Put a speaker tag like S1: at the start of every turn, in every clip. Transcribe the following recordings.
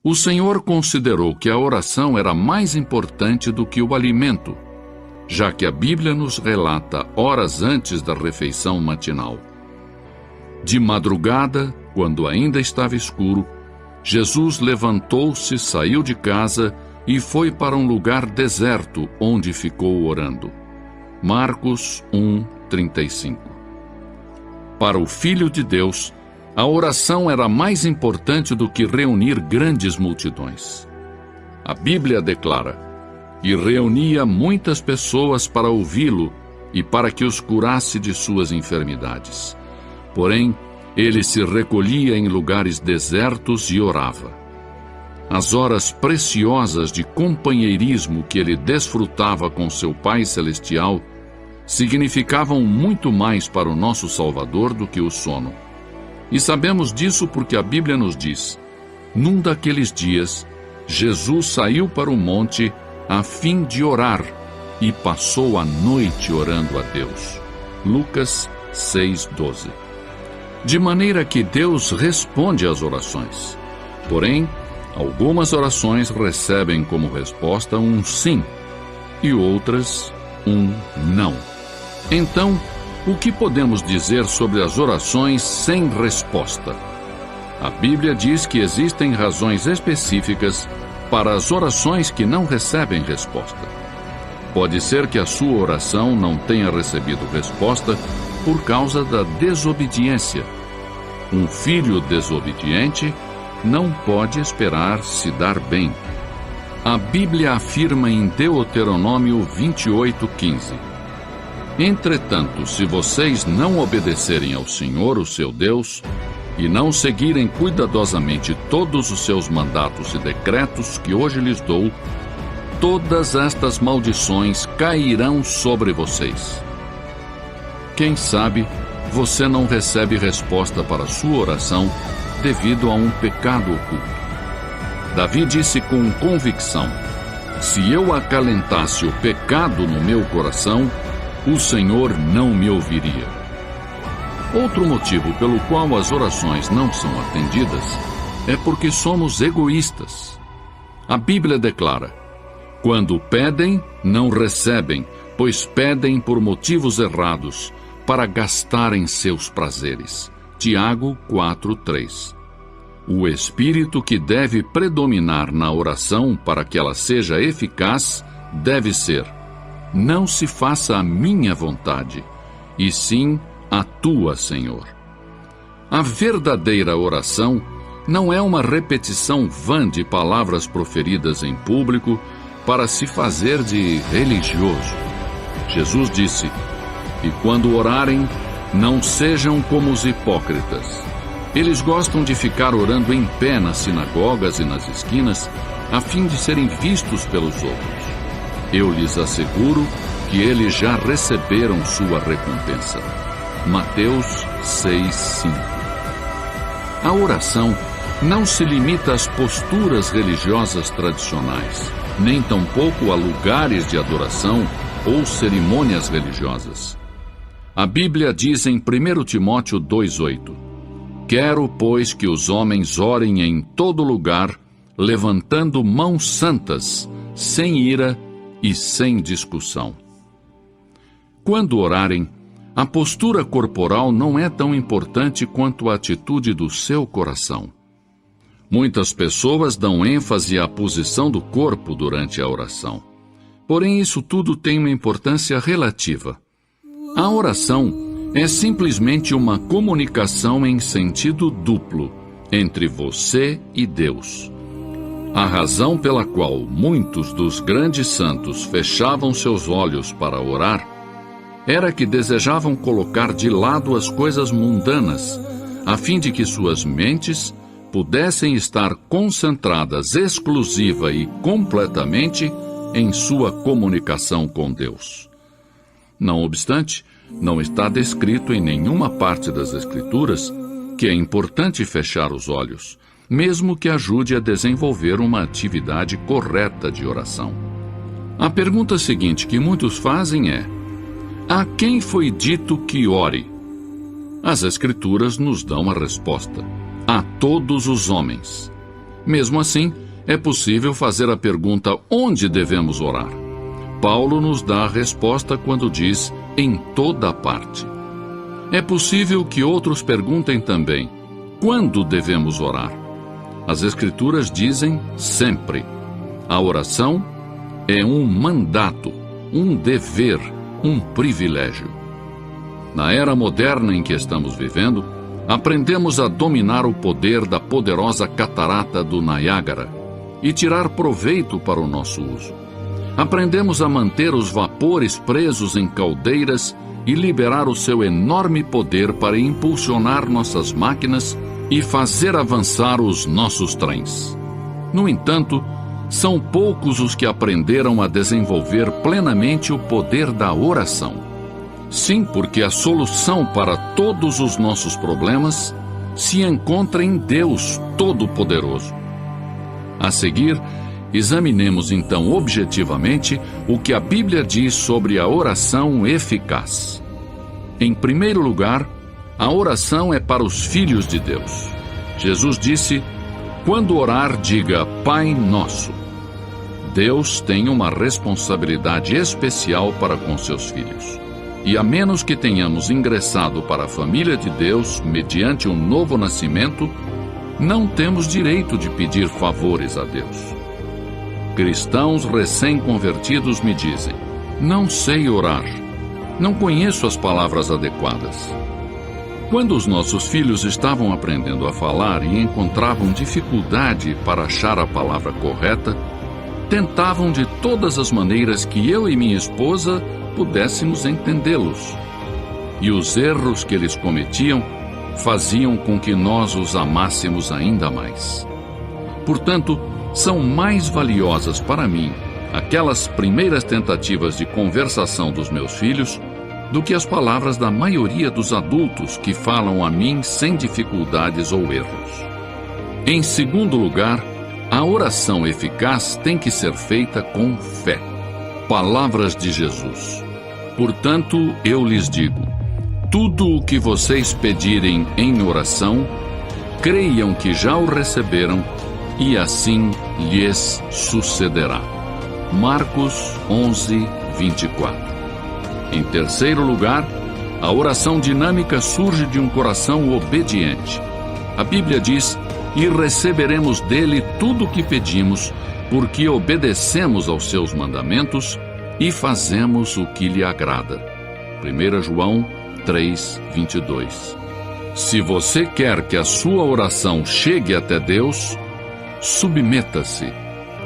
S1: O Senhor considerou que a oração era mais importante do que o alimento, já que a Bíblia nos relata horas antes da refeição matinal. De madrugada, quando ainda estava escuro, Jesus levantou-se, saiu de casa e foi para um lugar deserto, onde ficou orando. Marcos 1:35. Para o Filho de Deus, a oração era mais importante do que reunir grandes multidões. A Bíblia declara: "E reunia muitas pessoas para ouvi-lo e para que os curasse de suas enfermidades. Porém, ele se recolhia em lugares desertos e orava." As horas preciosas de companheirismo que ele desfrutava com seu Pai Celestial significavam muito mais para o nosso Salvador do que o sono. E sabemos disso porque a Bíblia nos diz: "Num daqueles dias, Jesus saiu para o monte a fim de orar e passou a noite orando a Deus." Lucas 6:12. De maneira que Deus responde às orações. Porém, algumas orações recebem como resposta um sim e outras um não. Então, o que podemos dizer sobre as orações sem resposta? A Bíblia diz que existem razões específicas para as orações que não recebem resposta. Pode ser que a sua oração não tenha recebido resposta por causa da desobediência. Um filho desobediente não pode esperar se dar bem. A Bíblia afirma em Deuteronômio 28:15: "Entretanto, se vocês não obedecerem ao Senhor, o seu Deus, e não seguirem cuidadosamente todos os seus mandatos e decretos que hoje lhes dou, todas estas maldições cairão sobre vocês." Quem sabe você não recebe resposta para a sua oração devido a um pecado oculto. Davi disse com convicção: "Se eu acalentasse o pecado no meu coração, o Senhor não me ouviria." Outro motivo pelo qual as orações não são atendidas é porque somos egoístas. A Bíblia declara: "Quando pedem, não recebem, pois pedem por motivos errados, para gastarem seus prazeres." Tiago 4:3. O espírito que deve predominar na oração para que ela seja eficaz deve ser: "Não se faça a minha vontade, e sim a tua, Senhor." A verdadeira oração não é uma repetição vã de palavras proferidas em público para se fazer de religioso. Jesus disse: "E quando orarem, não sejam como os hipócritas. Eles gostam de ficar orando em pé nas sinagogas e nas esquinas, a fim de serem vistos pelos outros. Eu lhes asseguro que eles já receberam sua recompensa." Mateus 6:5. A oração não se limita às posturas religiosas tradicionais, nem tampouco a lugares de adoração ou cerimônias religiosas. A Bíblia diz em 1 Timóteo 2:8: "Quero, pois, que os homens orem em todo lugar, levantando mãos santas, sem ira e sem discussão." Quando orarem, a postura corporal não é tão importante quanto a atitude do seu coração. Muitas pessoas dão ênfase à posição do corpo durante a oração. Porém, isso tudo tem uma importância relativa. A oração é simplesmente uma comunicação em sentido duplo entre você e Deus. A razão pela qual muitos dos grandes santos fechavam seus olhos para orar era que desejavam colocar de lado as coisas mundanas, a fim de que suas mentes pudessem estar concentradas exclusiva e completamente em sua comunicação com Deus. Não obstante, não está descrito em nenhuma parte das Escrituras que é importante fechar os olhos, mesmo que ajude a desenvolver uma atividade correta de oração. A pergunta seguinte que muitos fazem é: a quem foi dito que ore? As Escrituras nos dão a resposta: a todos os homens. Mesmo assim, é possível fazer a pergunta onde devemos orar. Paulo nos dá a resposta quando diz em toda parte. É possível que outros perguntem também quando devemos orar. As Escrituras dizem sempre. A oração é um mandato, um dever, um privilégio. Na era moderna em que estamos vivendo, aprendemos a dominar o poder da poderosa catarata do Niágara e tirar proveito para o nosso uso. Aprendemos a manter os vapores presos em caldeiras e liberar o seu enorme poder para impulsionar nossas máquinas e fazer avançar os nossos trens. No entanto, são poucos os que aprenderam a desenvolver plenamente o poder da oração. Sim, porque a solução para todos os nossos problemas se encontra em Deus Todo-Poderoso. A seguir, examinemos então objetivamente o que a Bíblia diz sobre a oração eficaz. Em primeiro lugar, a oração é para os filhos de Deus. Jesus disse: quando orar, diga Pai Nosso. Deus tem uma responsabilidade especial para com seus filhos. E a menos que tenhamos ingressado para a família de Deus mediante um novo nascimento, não temos direito de pedir favores a Deus. Cristãos recém-convertidos me dizem: não sei orar, não conheço as palavras adequadas. Quando os nossos filhos estavam aprendendo a falar e encontravam dificuldade para achar a palavra correta, tentavam de todas as maneiras que eu e minha esposa pudéssemos entendê-los. E os erros que eles cometiam faziam com que nós os amássemos ainda mais. Portanto, são mais valiosas para mim aquelas primeiras tentativas de conversação dos meus filhos do que as palavras da maioria dos adultos que falam a mim sem dificuldades ou erros. Em segundo lugar, a oração eficaz tem que ser feita com fé. Palavras de Jesus. Portanto, eu lhes digo: tudo o que vocês pedirem em oração, creiam que já o receberam, e assim lhes sucederá. Marcos 11, 24. Em terceiro lugar, a oração dinâmica surge de um coração obediente. A Bíblia diz: e receberemos dele tudo o que pedimos, porque obedecemos aos seus mandamentos e fazemos o que lhe agrada. 1 João 3, 22. Se você quer que a sua oração chegue até Deus, submeta-se,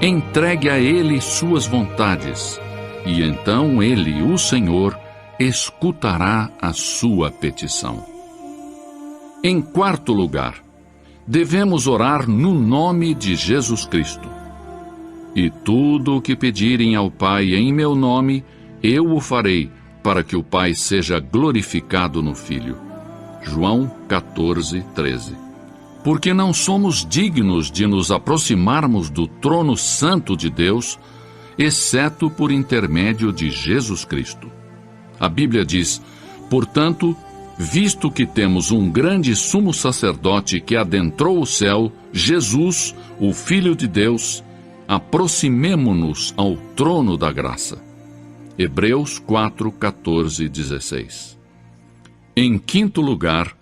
S1: entregue a Ele suas vontades, e então Ele, o Senhor, escutará a sua petição. Em quarto lugar, devemos orar no nome de Jesus Cristo. E tudo o que pedirem ao Pai em meu nome, eu o farei, para que o Pai seja glorificado no Filho. João 14, 13. Porque não somos dignos de nos aproximarmos do trono santo de Deus, exceto por intermédio de Jesus Cristo. A Bíblia diz: portanto, visto que temos um grande sumo sacerdote que adentrou o céu, Jesus, o Filho de Deus, aproximemo-nos ao trono da graça. Hebreus 4, 14 e 16. Em quinto lugar,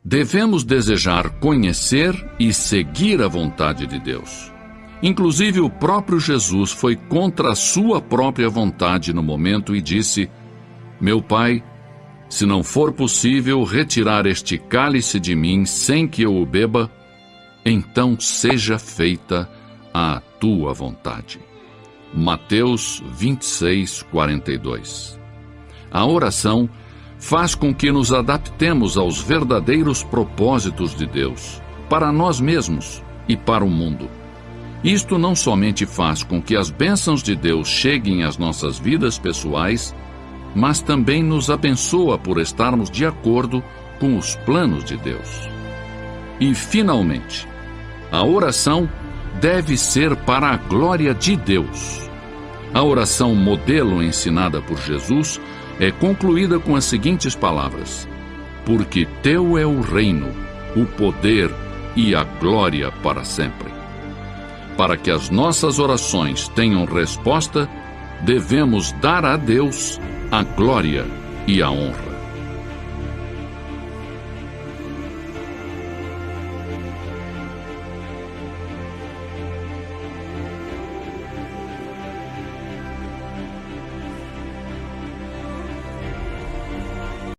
S1: devemos desejar conhecer e seguir a vontade de Deus. Inclusive, o próprio Jesus foi contra a sua própria vontade no momento e disse: meu Pai, se não for possível retirar este cálice de mim sem que eu o beba, então seja feita a tua vontade. Mateus 26, 42. A oração faz com que nos adaptemos aos verdadeiros propósitos de Deus, para nós mesmos e para o mundo. Isto não somente faz com que as bênçãos de Deus cheguem às nossas vidas pessoais, mas também nos abençoa por estarmos de acordo com os planos de Deus. E, finalmente, a oração deve ser para a glória de Deus. A oração modelo ensinada por Jesus é concluída com as seguintes palavras: porque teu é o reino, o poder e a glória para sempre. Para que as nossas orações tenham resposta, devemos dar a Deus a glória e a honra.